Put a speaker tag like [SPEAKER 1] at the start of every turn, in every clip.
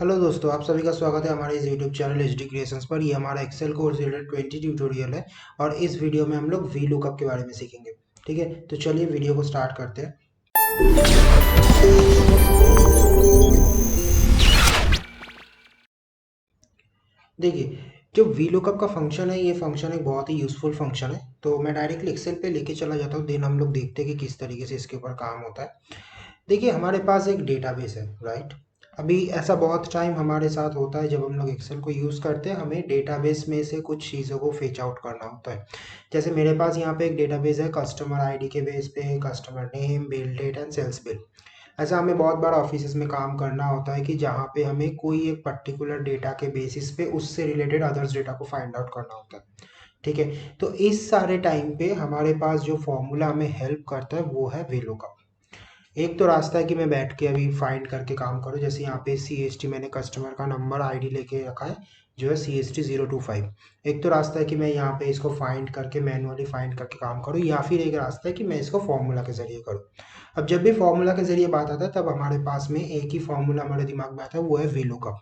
[SPEAKER 1] Hello दोस्तों, आप सभी का स्वागत है हमारे इस YouTube channel H D creations पर। ये हमारा एक्सेल कोर्स रिलेटेड 20 ट्यूटोरियल है और इस वीडियो में हम लोग वी लुकअप के बारे में सीखेंगे। ठीक है, तो चलिए वीडियो को स्टार्ट करते हैं। देखिए, जो वी लुकअप का फंक्शन है, ये फंक्शन एक बहुत ही यूज़फुल फंक्शन है। तो मैं डायरेक्टली एक्सेल पे लेके चला जाता हूँ, देन हम लोग देखते हैं कि किस तरीके से इसके ऊपर काम होता है। देखिए, हमारे पास एक डेटाबेस है, राइट। अभी ऐसा बहुत टाइम हमारे साथ होता है जब हम लोग एक्सेल को यूज़ करते हैं, हमें डेटाबेस में से कुछ चीज़ों को फेच आउट करना होता है। जैसे मेरे पास यहाँ पे एक डेटाबेस है, कस्टमर आईडी के बेस पे customer name, bill date and sales bill. ऐसा हमें बहुत बार ऑफिस में काम करना होता है कि जहाँ पे हमें कोई एक पर्टिकुलर डेटा के बेसिस पे उससे रिलेटेड अदर्स डेटा को फाइंड आउट करना होता है। ठीक है, तो इस सारे टाइम पे हमारे पास जो फॉर्मूला हमें हेल्प करता है वो है VLOOKUP। एक तो रास्ता है कि मैं बैठ के अभी फाइंड करके काम करूँ, जैसे यहाँ पे CST मैंने कस्टमर का नंबर आईडी लेके रखा है जो है CST 025। एक तो रास्ता है कि मैं यहाँ पे इसको फाइंड करके मैनुअली फाइंड करके काम करूँ, या फिर एक रास्ता है कि मैं इसको फॉर्मूला के जरिए करूँ। अब जब भी फॉर्मूला के जरिए बात आता है तब हमारे पास में एक ही फॉर्मूला हमारे दिमाग में आता है, वो है VLOOKUP।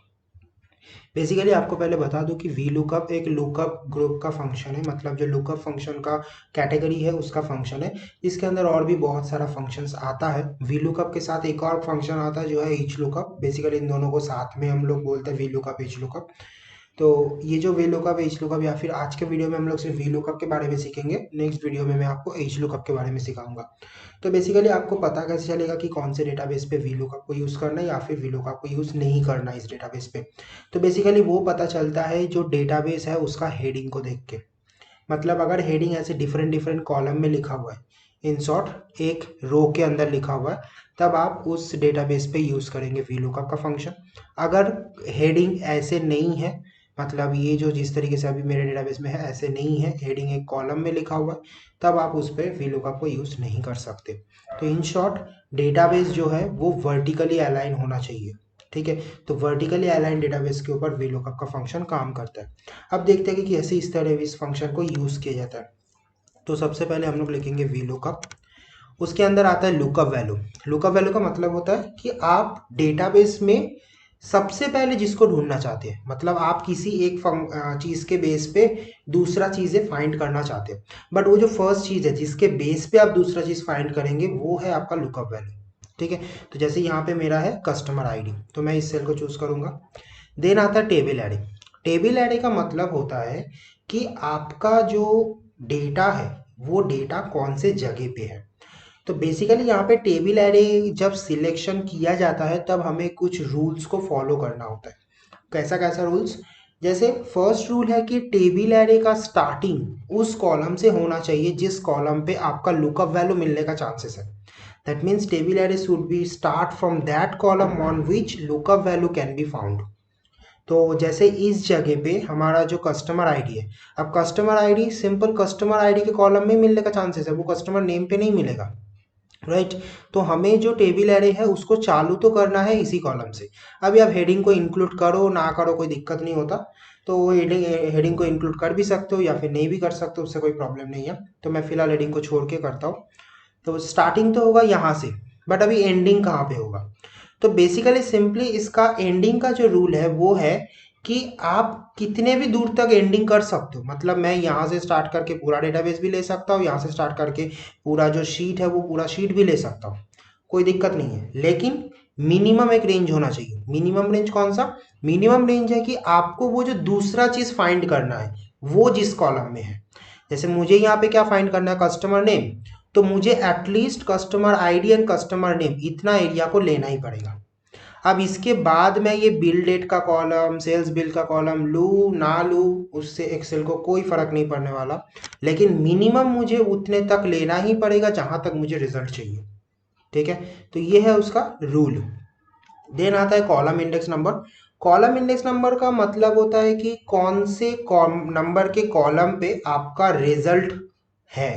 [SPEAKER 1] बेसिकली आपको पहले बता दूं कि VLOOKUP एक लुकअप ग्रुप का फंक्शन है, मतलब जो लुकअप फंक्शन का कैटेगरी है उसका फंक्शन है। इसके अंदर और भी बहुत सारा फंक्शंस आता है। VLOOKUP के साथ एक और फंक्शन आता है जो है ईच लुकअप। बेसिकली इन दोनों को साथ में हम लोग बोलते हैं VLOOKUP ईच लुकअप। तो ये जो VLOOKUP एज लुकअप, या फिर आज के वीडियो में हम लोग सिर्फ VLOOKUP के बारे में सीखेंगे, नेक्स्ट वीडियो में मैं आपको एज लुकअप के बारे में सिखाऊंगा। तो बेसिकली आपको पता कैसे चलेगा कि कौन से डेटाबेस पे VLOOKUP को यूज़ करना है या फिर VLOOKUP को यूज़ नहीं करना है इस डेटाबेस पे। तो बेसिकली वो पता चलता है जो डेटाबेस है उसका हेडिंग को देख के। मतलब अगर हेडिंग ऐसे डिफरेंट डिफरेंट कॉलम में लिखा हुआ है, इन शॉर्ट एक रो के अंदर लिखा हुआ है, तब आप उस डेटाबेस पे यूज़ करेंगे VLOOKUP का फंक्शन। अगर हेडिंग ऐसे नहीं है, मतलब ये जो जिस तरीके से अभी मेरे डेटाबेस में है ऐसे नहीं है, हेडिंग एक कॉलम में लिखा हुआ है, तब आप उस पर VLOOKUP को यूज़ नहीं कर सकते। तो इन शॉर्ट डेटाबेस जो है वो वर्टिकली अलाइन होना चाहिए। ठीक है, तो वर्टिकली अलाइन डेटाबेस के ऊपर VLOOKUP का फंक्शन काम करता है। अब देखते हैं कि कैसे इस तरह इस फंक्शन को यूज़ किया जाता है। तो सबसे पहले हम लोग लिखेंगे VLOOKUP। उसके अंदर आता है लुकअप वैल्यू। लुकअप वैल्यू का मतलब होता है कि आप डेटाबेस में सबसे पहले जिसको ढूंढना चाहते हैं, मतलब आप किसी एक चीज़ के बेस पे दूसरा चीज़ें फाइंड करना चाहते हैं, बट वो जो फर्स्ट चीज़ है जिसके बेस पे आप दूसरा चीज़ फाइंड करेंगे वो है आपका लुकअप वैल्यू। ठीक है, तो जैसे यहाँ पे मेरा है कस्टमर आईडी, तो मैं इस सेल को चूज करूंगा। देन आता है टेबल एरे। टेबल एरे का मतलब होता है कि आपका जो डेटा है वो डेटा कौन से जगह पे है। तो बेसिकली यहाँ पे टेबल एरे जब सिलेक्शन किया जाता है तब हमें कुछ रूल्स को फॉलो करना होता है। कैसा कैसा रूल्स? जैसे फर्स्ट रूल है कि टेबल एरे का स्टार्टिंग उस कॉलम से होना चाहिए जिस कॉलम पे आपका लुकअप वैल्यू मिलने का चांसेस है। That means table array should be start from that column on which lookup value can be found. तो जैसे इस जगह पे हमारा जो कस्टमर आईडी है, अब customer ID simple customer ID के कॉलम में मिलने का चांसेस है, वो कस्टमर नेम पे नहीं मिलेगा, राइट। तो हमें जो टेबल एरे है उसको चालू तो करना है इसी कॉलम से। अभी आप हेडिंग को इंक्लूड करो ना करो कोई दिक्कत नहीं होता। तो हेडिंग हेडिंग को इंक्लूड कर भी सकते हो या फिर नहीं भी कर सकते हो, उससे कोई प्रॉब्लम नहीं है। तो मैं फिलहाल हेडिंग को छोड़ के करता हूँ। तो स्टार्टिंग तो होगा यहाँ से, बट अभी एंडिंग कहाँ पे होगा? तो बेसिकली सिंपली इसका एंडिंग का जो रूल है वो है कि आप कितने भी दूर तक एंडिंग कर सकते हो। मतलब मैं यहाँ से स्टार्ट करके पूरा डेटाबेस भी ले सकता हूँ, यहाँ से स्टार्ट करके पूरा जो शीट है वो पूरा शीट भी ले सकता हूँ, कोई दिक्कत नहीं है। लेकिन मिनिमम एक रेंज होना चाहिए। मिनिमम रेंज कौन सा? मिनिमम रेंज है कि आपको वो जो दूसरा चीज फाइंड करना है वो जिस कॉलम में है। जैसे मुझे यहाँ पे क्या फाइंड करना है? Customer name. तो मुझे at least customer ID and customer name इतना एरिया को लेना ही पड़ेगा। अब इसके बाद मैं ये बिल डेट का कॉलम, सेल्स बिल का कॉलम लूँ ना लूँ, उससे एक्सेल को कोई फर्क नहीं पड़ने वाला। लेकिन मिनिमम मुझे उतने तक लेना ही पड़ेगा जहां तक मुझे रिजल्ट चाहिए। ठीक है, तो ये है उसका रूल। देन आता है column index number. Column index number का मतलब होता है कि कौन से नंबर के कॉलम पे आपका रिजल्ट है।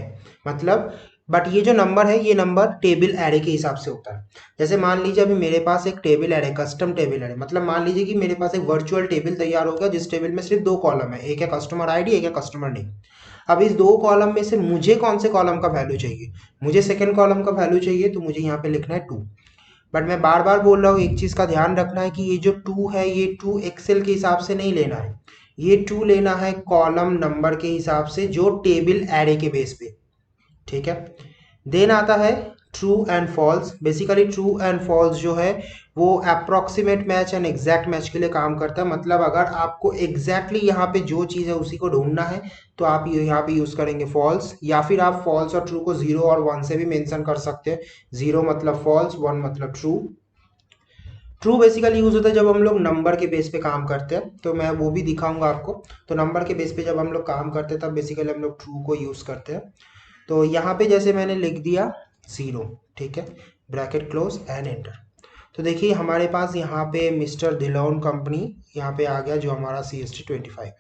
[SPEAKER 1] मतलब बट ये जो नंबर है ये नंबर टेबल एरे के हिसाब से होता है। जैसे मान लीजिए अभी मेरे पास एक table array, custom table array, मतलब मान लीजिए कि मेरे पास एक वर्चुअल टेबल तैयार हो गया जिस टेबल में सिर्फ दो कॉलम है, एक है कस्टमर आईडी, एक है कस्टमर नेम। अब इस दो कॉलम में से मुझे कौन से कॉलम का वैल्यू चाहिए? मुझे सेकंड कॉलम का वैल्यू चाहिए, तो मुझे यहाँ पे लिखना है 2। बट मैं बार बार बोल रहा हूँ, एक चीज़ का ध्यान रखना है कि ये जो टू है, ये टू एक्सेल के हिसाब से नहीं लेना है, ये टू लेना है कॉलम नंबर के हिसाब से जो टेबल एरे के बेस पे। ठीक है, देन आता है true and false. Basically true and false जो है वो approximate match and exact match के लिए काम करता है। मतलब अगर आपको एग्जैक्टली यहाँ पे जो चीज़ है उसी को ढूंढना है तो आप यहाँ पे यूज करेंगे फॉल्स, या फिर आप फॉल्स और ट्रू को 0 और 1 से भी मेंशन कर सकते हैं। 0 मतलब फॉल्स, 1 मतलब ट्रू। ट्रू बेसिकली यूज होता है जब हम लोग नंबर के बेस पे काम करते हैं, तो मैं वो भी दिखाऊंगा आपको। तो नंबर के बेस पे जब हम लोग काम करते हैं तब बेसिकली हम लोग ट्रू को यूज करते हैं। तो यहाँ पे जैसे मैंने लिख दिया 0, ठीक है, ब्रैकेट क्लोज एंड एंटर। तो देखिए हमारे पास यहाँ पे मिस्टर दिलोन कंपनी यहाँ पे आ गया जो हमारा CST25 है।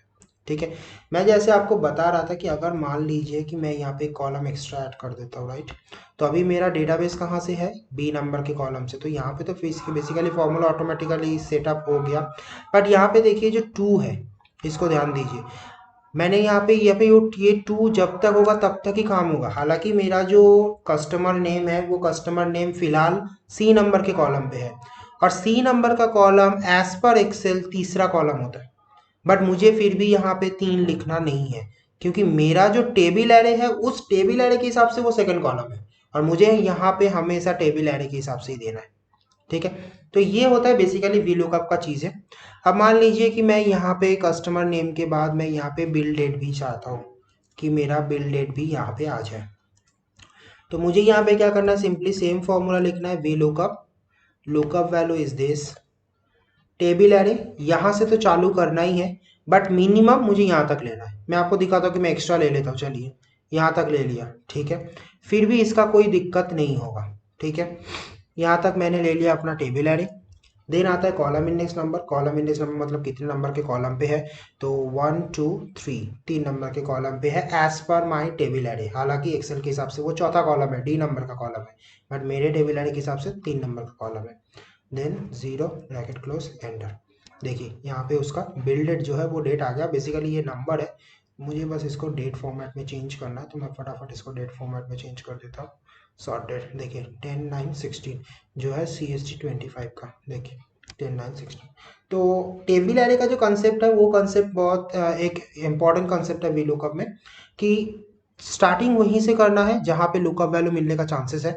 [SPEAKER 1] ठीक है, मैं जैसे आपको बता रहा था कि अगर मान लीजिए कि मैं यहाँ पे कॉलम एक्स्ट्रा ऐड कर देता हूँ, राइट, तो अभी मेरा डेटाबेस कहाँ से है, बी नंबर के कॉलम से, तो यहाँ पे तो बेसिकली फॉर्मूला ऑटोमेटिकली सेटअप हो गया। बट यहाँ पे देखिए जो 2 है, इसको ध्यान दीजिए, मैंने यहाँ पे ये 2 जब तक होगा तब तक ही काम होगा। हालांकि मेरा जो कस्टमर नेम है वो कस्टमर नेम फिलहाल सी नंबर के कॉलम पे है, और सी नंबर का कॉलम एज पर एक्सेल तीसरा कॉलम होता है। बट मुझे फिर भी यहाँ पे 3 लिखना नहीं है, क्योंकि मेरा जो टेबल एरे है उस टेबल एरे के हिसाब से वो सेकंड कॉलम है, और मुझे यहाँ पे हमेशा टेबल एरे के हिसाब से ही देना है। ठीक है, तो ये होता है बेसिकली वीलुकअप का चीज़ है। अब मान लीजिए कि मैं यहाँ पे कस्टमर नेम के बाद मैं यहाँ पे बिल डेट भी चाहता हूँ कि मेरा बिल डेट भी यहाँ पे आ जाए। तो मुझे यहाँ पे क्या करना है, सिंपली सेम फॉर्मूला लिखना है, VLOOKUP, lookup value is this, table array यहाँ से तो चालू करना ही है, बट मिनिमम मुझे यहाँ तक लेना है। मैं आपको दिखाता हूँ कि मैं एक्स्ट्रा ले लेता हूँ, चलिए यहाँ तक ले लिया, ठीक है, फिर भी इसका कोई दिक्कत नहीं होगा। ठीक है, यहाँ तक मैंने ले लिया अपना टेबल एरे। देन आता है column index number. Column index number मतलब कितने नंबर के कॉलम पे है, तो 1 2 3 3 नंबर के कॉलम पे है एज पर माई टेबल एरे। हालांकि एक्सेल के हिसाब से वो चौथा कॉलम है, डी नंबर का कॉलम है, बट मेरे टेबल एरे के हिसाब से 3 नंबर का कॉलम है। Then 0 bracket close enter. देखिए यहाँ पे उसका बिल डेट जो है वो डेट आ गया। बेसिकली ये नंबर है, मुझे बस इसको डेट फॉर्मेट में चेंज करना है, तो मैं फटाफट इसको डेट फॉर्मेट में चेंज कर देता हूँ। शॉर्ट डेट देखिए 10/9/16 जो है CST25 का, देखिए 10/9/16। तो टेबल एरे का जो कंसेप्ट है वो कंसेप्ट बहुत एक इम्पॉर्टेंट कंसेप्ट है वीलुकअप में, कि स्टार्टिंग वहीं से करना है जहाँ पे लुकअप वैल्यू मिलने का चांसेस है,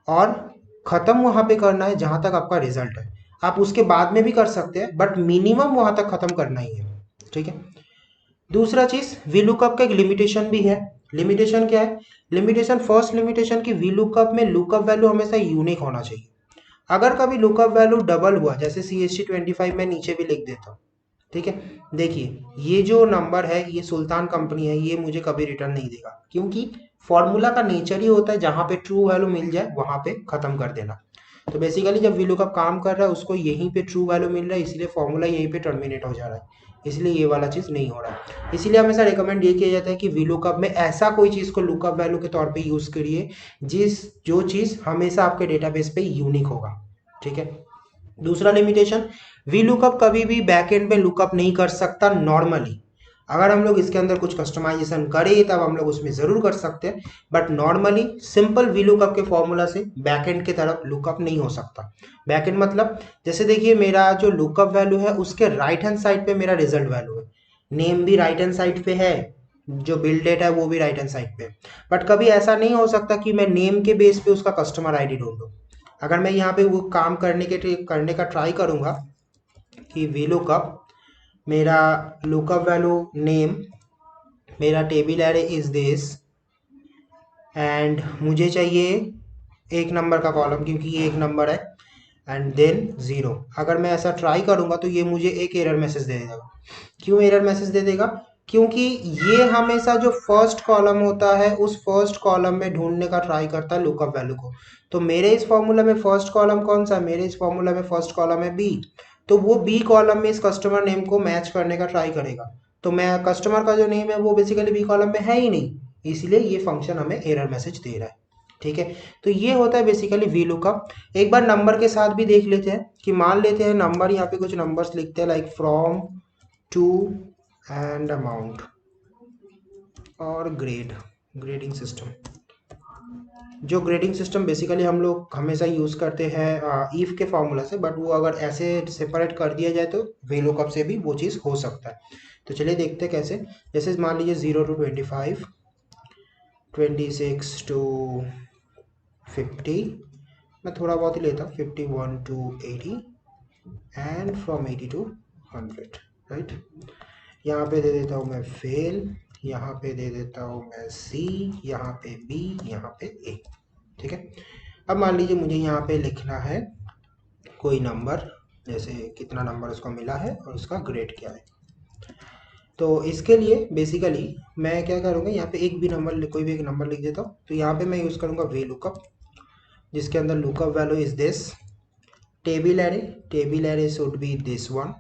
[SPEAKER 1] और खत्म वहां पे करना है जहां तक आपका रिजल्ट है। आप उसके बाद में भी कर सकते हैं, बट मिनिमम वहां तक खत्म करना ही है। ठीक है, दूसरा चीज वीलुकअप का एक लिमिटेशन भी है। लिमिटेशन क्या है, लिमिटेशन, फर्स्ट लिमिटेशन की वीलुकअप में लुकअप वैल्यू हमेशा यूनिक होना चाहिए। अगर कभी लुकअप वैल्यू डबल हुआ, जैसे CST25 में नीचे भी लिख देता हूँ, ठीक है, देखिए ये जो नंबर है ये सुल्तान कंपनी है, ये मुझे कभी रिटर्न नहीं देगा, क्योंकि फॉर्मूला का नेचर ही होता है जहां पे ट्रू वैल्यू मिल जाए वहां पे खत्म कर देना। तो बेसिकली जब वीलुकअप काम कर रहा है उसको यहीं पे ट्रू वैल्यू मिल रहा है, इसलिए फॉर्मूला यहीं पे टर्मिनेट हो जा रहा है, इसलिए ये वाला चीज नहीं हो रहा है। इसलिए हमेशा रिकमेंड ये किया जाता है कि वीलुकअप में ऐसा कोई चीज को लुकअप वैल्यू के तौर पे यूज करिए जो चीज हमेशा आपके डेटाबेस पे यूनिक होगा। ठीक है, दूसरा लिमिटेशन, वी लुकअप कभी भी बैकएंड में लुकअप नहीं कर सकता नॉर्मली। अगर हम लोग इसके अंदर कुछ कस्टमाइजेशन करें तब हम लोग उसमें जरूर कर सकते हैं, but normally simple V lookup के फॉर्मूला से बैकएंड की तरफ लुकअप नहीं हो सकता। बैकएंड मतलब जैसे देखिए मेरा जो लुकअप वैल्यू है उसके राइट हैंड साइड पे मेरा रिजल्ट वैल्यू है, नेम भी राइट हैंड साइड पे है, जो बिल डेट है वो भी राइट हैंड साइड पे। बट कभी ऐसा नहीं हो सकता कि मैं नेम के बेस पे उसका कस्टमर आईडी ढूंढूं। अगर मैं यहाँ पे वो काम करने का ट्राई करूंगा कि वीलुकअप, मेरा लुकअप वैल्यू नेम, मेरा table array is this, and मुझे चाहिए एक नंबर का कॉलम क्योंकि ये एक नंबर है, एंड देन 0। अगर मैं ऐसा ट्राई करूंगा तो ये मुझे एक एरर मैसेज दे देगा। क्यों एरर मैसेज दे देगा, क्योंकि ये हमेशा जो फर्स्ट कॉलम होता है उस फर्स्ट कॉलम में ढूंढने का ट्राई करता है लुकअप वैल्यू को। तो मेरे इस फॉर्मूला में फर्स्ट कॉलम कौन सा है, मेरे इस फॉर्मूला में फर्स्ट कॉलम है बी, तो वो बी कॉलम में इस कस्टमर नेम को मैच करने का ट्राई करेगा। तो मैं कस्टमर का जो नेम है वो बेसिकली बी कॉलम में है ही नहीं, इसलिए ये फंक्शन हमें एरर मैसेज दे रहा है। ठीक है, तो ये होता है बेसिकली वी लुकअप। एक बार नंबर के साथ भी देख लेते हैं कि मान लेते हैं नंबर, यहाँ पे कुछ नंबर्स लिखते हैं like from to and amount और ग्रेडिंग सिस्टम। जो ग्रेडिंग सिस्टम बेसिकली हम लोग हमेशा यूज़ करते हैं ईफ के फार्मूला से, बट वो अगर ऐसे सेपरेट कर दिया जाए तो VLOOKUP से भी वो चीज़ हो सकता है। तो चलिए देखते हैं कैसे। जैसे मान लीजिए 0 to 25, 26 to 50, मैं थोड़ा बहुत ही लेता हूँ, 51 to 80 and from 80 to 100, right. यहाँ पे दे देता हूँ मैं फेल, यहाँ पे दे देता हूँ मैं सी, यहाँ पे बी, यहाँ पे ए, ठीक है। अब मान लीजिए मुझे यहाँ पे लिखना है कोई नंबर, जैसे कितना नंबर उसको मिला है और उसका ग्रेड क्या है। तो इसके लिए बेसिकली मैं क्या करूँगा, यहाँ पे एक भी नंबर, कोई भी एक नंबर लिख देता हूँ। तो यहाँ पे मैं यूज़ करूँगा VLOOKUP, जिसके अंदर lookup value is this, table array should be this one.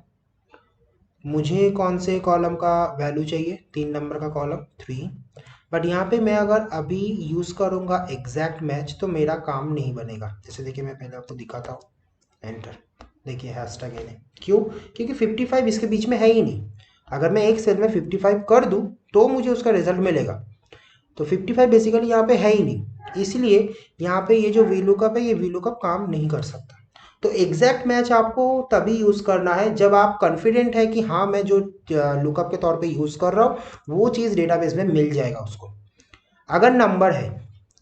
[SPEAKER 1] मुझे कौन से कॉलम का वैल्यू चाहिए, 3 नंबर का कॉलम 3। बट यहाँ पे मैं अगर अभी यूज़ करूँगा एग्जैक्ट मैच तो मेरा काम नहीं बनेगा। जैसे देखिए मैं पहले आपको दिखाता हूँ, एंटर, देखिए हैशटैग है, क्यों, क्योंकि 55 इसके बीच में है ही नहीं। अगर मैं एक सेल में 55 कर दूँ तो मुझे उसका रिजल्ट मिलेगा, तो 55 बेसिकली यहाँ पे है ही नहीं, इसलिए यहाँ पे ये जो VLOOKUP है ये VLOOKUP काम नहीं कर सकता। तो एग्जैक्ट मैच आपको तभी यूज़ करना है जब आप कॉन्फिडेंट है कि हाँ मैं जो लुकअप के तौर पे यूज़ कर रहा हूँ वो चीज़ डेटाबेस में मिल जाएगा उसको। अगर नंबर है,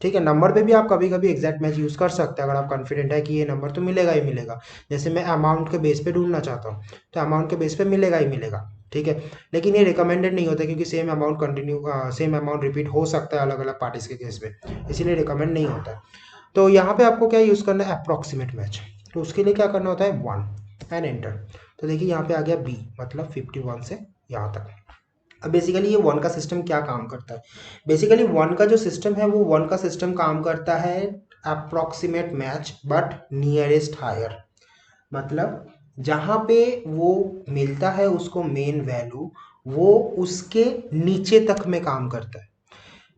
[SPEAKER 1] ठीक है, नंबर पे भी आप कभी कभी एग्जैक्ट मैच यूज़ कर सकते हैं अगर आप कॉन्फिडेंट है कि ये नंबर तो मिलेगा ही मिलेगा। जैसे मैं अमाउंट के बेस पे ढूंढना चाहता हूँ तो अमाउंट के बेस पे मिलेगा ही मिलेगा, ठीक है। लेकिन ये रिकमेंडेड नहीं होता क्योंकि सेम अमाउंट रिपीट हो सकता है अलग अलग पार्टीज के केस में, इसीलिए रिकमेंड नहीं होता है। तो यहाँ पे आपको क्या यूज़ करना है, अप्रॉक्सीमेट मैच। तो उसके लिए क्या करना होता है, 1 एंड एंटर। तो देखिए यहाँ पे आ गया बी, मतलब 51 से यहाँ तक। अब बेसिकली ये 1 का सिस्टम क्या काम करता है, बेसिकली 1 का जो सिस्टम है वो 1 का सिस्टम काम करता है approximate match but nearest higher. मतलब जहाँ पे वो मिलता है उसको मेन वैल्यू, वो उसके नीचे तक में काम करता है।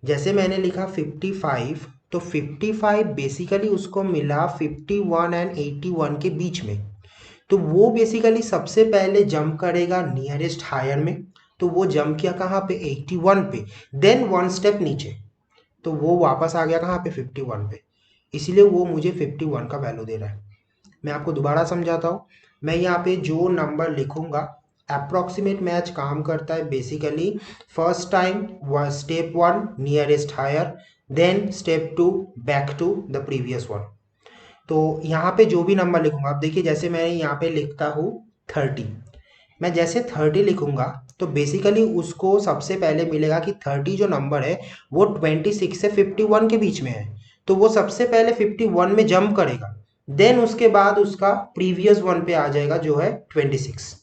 [SPEAKER 1] जैसे मैंने लिखा 55, तो 55 बेसिकली उसको मिला 51 एंड 81 के बीच में। तो वो बेसिकली सबसे पहले जंप करेगा नियरेस्ट हायर में। तो वो जंप किया कहाँ पे, 81 पे, देन 1 स्टेप नीचे, तो वो वापस आ गया कहाँ पे, 51 पे। इसलिए वो मुझे 51 का वैल्यू दे रहा है। मैं आपको दोबारा समझाता हूँ। मैं यहाँ पे जो नंबर लिखूंगा, अप्रॉक्सीमेट मैच काम करता है basically first time step 1 nearest higher, then step 2 back to the previous one. तो यहाँ पे जो भी नंबर लिखूंगा, अब देखिए जैसे मैं यहाँ पे लिखता हूँ 30, मैं जैसे 30 लिखूंगा तो बेसिकली उसको सबसे पहले मिलेगा कि 30 जो नंबर है वो 26 से 51 के बीच में है। तो वो सबसे पहले 51 में जंप करेगा, देन उसके बाद उसका प्रीवियस वन पे आ जाएगा जो है 26,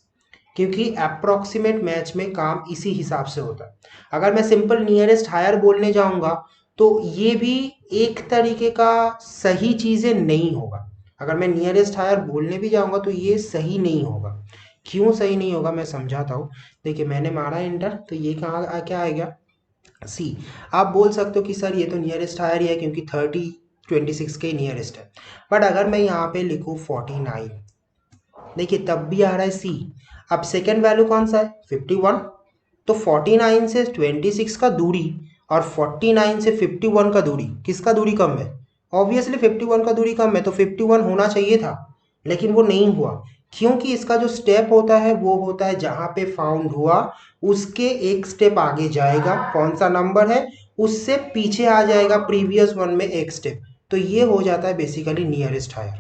[SPEAKER 1] क्योंकि अप्रॉक्सीमेट मैच में काम इसी हिसाब से होता है। अगर मैं सिंपल नियरेस्ट हायर बोलने जाऊंगा तो ये भी एक तरीके का सही चीजें नहीं होगा। अगर मैं नियरेस्ट हायर बोलने भी जाऊंगा तो ये सही नहीं होगा। क्यों सही नहीं होगा मैं समझाता हूँ। देखिए मैंने मारा एंटर, तो ये क्या आ गया, सी। आप बोल सकते हो कि सर ये तो नियरेस्ट हायर ही है क्योंकि 30 26 के नियरेस्ट है। बट अगर मैं यहाँ पे लिखूँ 49, देखिए तब भी आ रहा है सी। अब सेकेंड वैल्यू कौन सा है, 51। तो 49 से 26 का दूरी और 49 से 51 का दूरी, किसका दूरी कम है, ऑब्वियसली 51 का दूरी कम है, तो 51 होना चाहिए था, लेकिन वो नहीं हुआ। क्योंकि इसका जो स्टेप होता है वो होता है जहां पे फाउंड हुआ उसके एक स्टेप आगे जाएगा, कौन सा नंबर है उससे पीछे आ जाएगा प्रीवियस वन में एक स्टेप। तो ये हो जाता है बेसिकली नियरेस्ट हायर,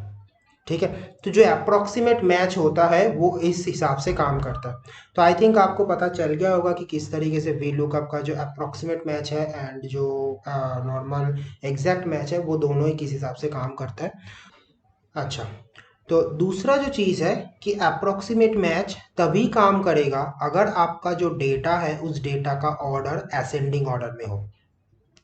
[SPEAKER 1] ठीक है। तो जो अप्रॉक्सीमेट मैच होता है वो इस हिसाब से काम करता है। तो आई थिंक आपको पता चल गया होगा कि किस तरीके से VLOOKUP का जो अप्रॉक्सीमेट मैच है एंड जो नॉर्मल एग्जैक्ट मैच है वो दोनों ही किस हिसाब से काम करता है। अच्छा, तो दूसरा जो चीज़ है कि अप्रॉक्सीमेट मैच तभी काम करेगा अगर आपका जो डेटा है उस डेटा का ऑर्डर असेंडिंग ऑर्डर में हो,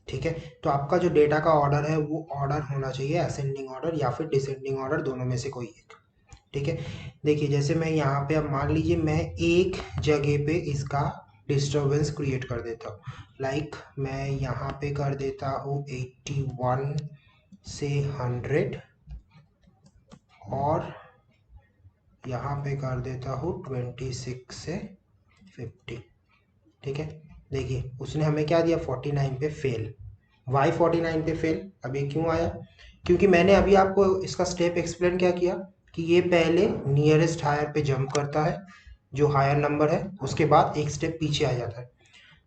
[SPEAKER 1] ठीक है। तो आपका जो डेटा का ऑर्डर है वो ऑर्डर होना चाहिए असेंडिंग ऑर्डर या फिर डिसेंडिंग ऑर्डर, दोनों में से कोई एक, ठीक है। देखिए जैसे मैं यहाँ पे, अब मान लीजिए मैं एक जगह पे इसका डिस्टरबेंस क्रिएट कर देता हूँ, लाइक मैं यहाँ पे कर देता हूँ 81 से 100 और यहाँ पे कर देता हूँ 26 से 50, ठीक है। देखिए उसने हमें क्या दिया, 49 पे फेल, y49 पे फेल। अब ये क्यों आया? क्योंकि मैंने अभी आपको इसका स्टेप एक्सप्लेन क्या किया कि ये पहले नियरेस्ट हायर पे जंप करता है, जो हायर नंबर है, उसके बाद एक स्टेप पीछे आ जाता है।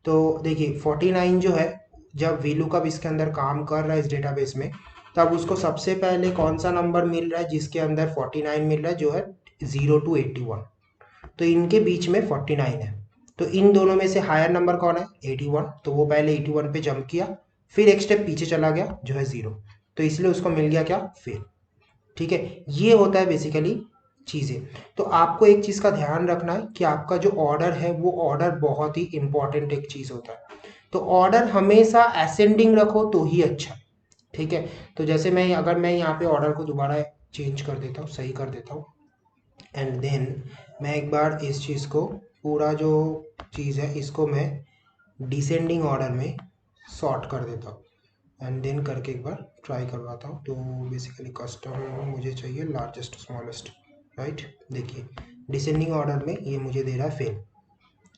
[SPEAKER 1] तो देखिए 49 जो है, जब VLOOKUP इसके अंदर काम कर रहा है इस डेटाबेस में, तब उसको सबसे पहले कौन सा नंबर मिल रहा है जिसके अंदर 49 मिल रहा है, जो है 0 to 81। तो इनके बीच में 49 है, तो इन दोनों में से हायर नंबर कौन है? 81। तो वो पहले 81 पे जंप किया, फिर एक स्टेप पीछे चला गया जो है 0। तो इसलिए उसको मिल गया क्या? फेल। ठीक है, ये होता है बेसिकली चीज़ें। तो आपको एक चीज़ का ध्यान रखना है कि आपका जो ऑर्डर है वो ऑर्डर बहुत ही इंपॉर्टेंट एक चीज़ होता है। तो ऑर्डर हमेशा असेंडिंग रखो तो ही अच्छा। ठीक है, तो जैसे अगर मैं यहाँ पे ऑर्डर को दोबारा चेंज कर देता हूँ, सही कर देता हूँ, एंड देन मैं एक बार इस चीज़ को, पूरा जो चीज़ है इसको मैं डिसेंडिंग ऑर्डर में सॉर्ट कर देता हूँ, एंड देन करके एक बार ट्राई करवाता हूँ। तो बेसिकली कस्टम मुझे चाहिए लार्जेस्ट स्मॉलेस्ट, राइट। देखिए डिसेंडिंग ऑर्डर में ये मुझे दे रहा है फेल।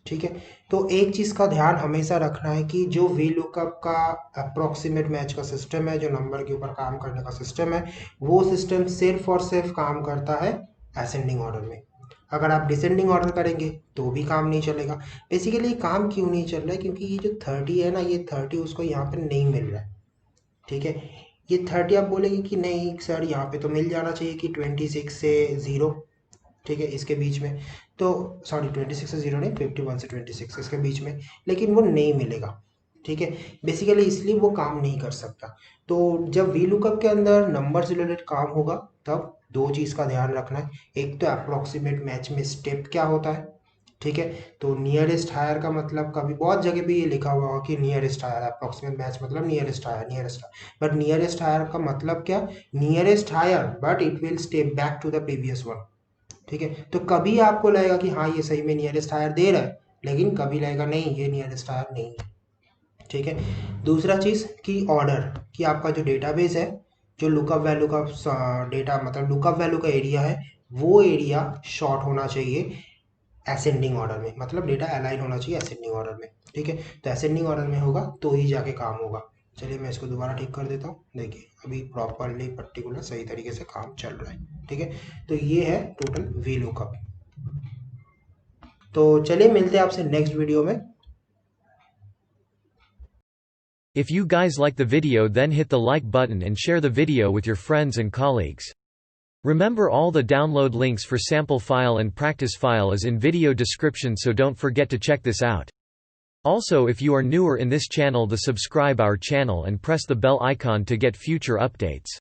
[SPEAKER 1] ठीक है, तो एक चीज़ का ध्यान हमेशा रखना है कि जो VLOOKUP का अप्रोक्सीमेट मैच का सिस्टम है, जो नंबर के ऊपर काम करने का सिस्टम है, वो सिस्टम सिर्फ और सिर्फ काम करता है असेंडिंग ऑर्डर में। अगर आप डिसेंडिंग ऑर्डर करेंगे तो भी काम नहीं चलेगा। बेसिकली काम क्यों नहीं चल रहा है? क्योंकि ये जो 30 है ना, ये 30 उसको यहाँ पे नहीं मिल रहा है। ठीक है, ये 30 आप बोलेंगे कि नहीं सर यहाँ पे तो मिल जाना चाहिए कि 26 से 0, ठीक है, इसके बीच में। तो सॉरी 26 से 0 नहीं, 51 से 26 इसके बीच में, लेकिन वो नहीं मिलेगा। ठीक है, बेसिकली इसलिए वो काम नहीं कर सकता। तो जब VLOOKUP के अंदर नंबर से रिलेटेड काम होगा, तब दो चीज़ का ध्यान रखना है। एक तो अप्रोक्सीमेट मैच में स्टेप क्या होता है, ठीक है। तो नियरेस्ट हायर का मतलब, कभी बहुत जगह पे ये लिखा हुआ होगा कि नियरेस्ट हायर, अप्रोक्सीमेट मैच मतलब nearest higher, nearest higher, but nearest higher का मतलब क्या? Nearest higher but it will step back to the previous one. ठीक है, तो कभी आपको लगेगा कि हाँ ये सही में नियरेस्ट हायर दे रहा है, लेकिन कभी लगेगा नहीं ये नियरेस्ट हायर नहीं है। ठीक है, दूसरा चीज़ कि ऑर्डर, कि आपका जो डेटाबेस है, जो लुकअप वैल्यू का डेटा, मतलब लुकअप वैल्यू का एरिया है, वो एरिया शॉर्ट होना चाहिए असेंडिंग ऑर्डर में, मतलब डेटा अलाइन होना चाहिए असेंडिंग ऑर्डर में। ठीक है, तो असेंडिंग ऑर्डर में होगा तो ही जाके काम होगा। चलिए मैं इसको दोबारा ठीक कर देता हूँ। देखिए अभी प्रॉपरली पर्टिकुलर सही तरीके से काम चल रहा है। ठीक है, तो ये है टोटल VLOOKUP। तो चलिए मिलते हैं आपसे नेक्स्ट वीडियो में।
[SPEAKER 2] If you guys like the video, then hit the like button and share the video with your friends and colleagues. Remember, all the download links for sample file and practice file is in video description, so don't forget to check this out. Also, if you are newer in this channel, the subscribe our channel and press the bell icon to get future updates.